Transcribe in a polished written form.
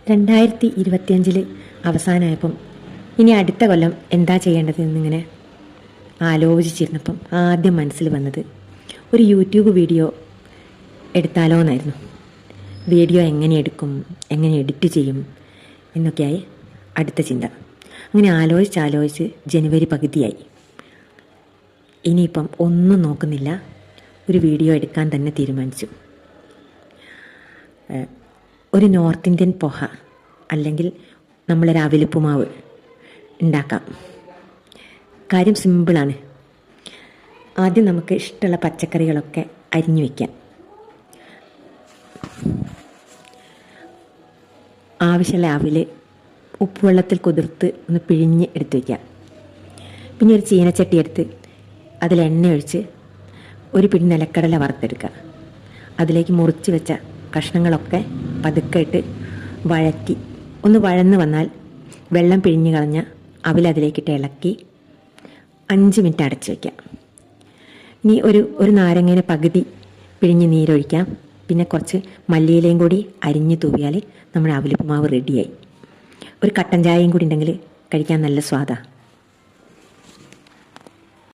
2025 അവസാനമായപ്പം ഇനി അടുത്ത കൊല്ലം എന്താ ചെയ്യേണ്ടത് എന്നിങ്ങനെ ആലോചിച്ചിരുന്നപ്പം ആദ്യം മനസ്സിൽ വന്നത് ഒരു യൂട്യൂബ് വീഡിയോ എടുത്താലോ എന്നായിരുന്നു. വീഡിയോ എങ്ങനെ എടുക്കും, എങ്ങനെ എഡിറ്റ് ചെയ്യും എന്നൊക്കെയായി അടുത്ത ചിന്ത. അങ്ങനെ ആലോചിച്ച് ജനുവരി പകുതിയായി. ഇനിയിപ്പം ഒന്നും നോക്കുന്നില്ല, ഒരു വീഡിയോ എടുക്കാൻ തന്നെ തീരുമാനിച്ചു. ഒരു നോർത്ത് ഇന്ത്യൻ പൊഹ അല്ലെങ്കിൽ നമ്മളൊരു അവലുപ്പുമാവ് ഉണ്ടാക്കാം. കാര്യം സിമ്പിളാണ്. ആദ്യം നമുക്ക് ഇഷ്ടമുള്ള പച്ചക്കറികളൊക്കെ അരിഞ്ഞു വയ്ക്കാം. ആവശ്യമുള്ള അവില് ഉപ്പുവെള്ളത്തിൽ കുതിർത്ത് ഒന്ന് പിഴിഞ്ഞ് എടുത്ത് വയ്ക്കാം. പിന്നെ ഒരു ചീനച്ചട്ടി എടുത്ത് അതിൽ എണ്ണ ഒഴിച്ച് ഒരു പിടി നിലക്കടല വറുത്തെടുക്കുക. അതിലേക്ക് മുറിച്ച് വെച്ച കഷ്ണങ്ങളൊക്കെ പതുക്കെ ഇട്ട് വഴറ്റി ഒന്ന് വഴന്ന് വന്നാൽ വെള്ളം പിഴിഞ്ഞ് കളഞ്ഞ അവിലതിലേക്കിട്ട് ഇളക്കി 5 മിനിറ്റ് അടച്ച് വയ്ക്കാം. ഇനി ഒരു നാരങ്ങേനെ പകുതി പിഴിഞ്ഞ് നീരൊഴിക്കാം. പിന്നെ കുറച്ച് മല്ലിയിലയും കൂടി അരിഞ്ഞ് തൂവിയാൽ നമ്മുടെ അവലുപ്പുമാവ് റെഡിയായി. ഒരു കട്ടൻ ചായയും കൂടി ഉണ്ടെങ്കിൽ കഴിക്കാൻ നല്ല സ്വാദാണ്.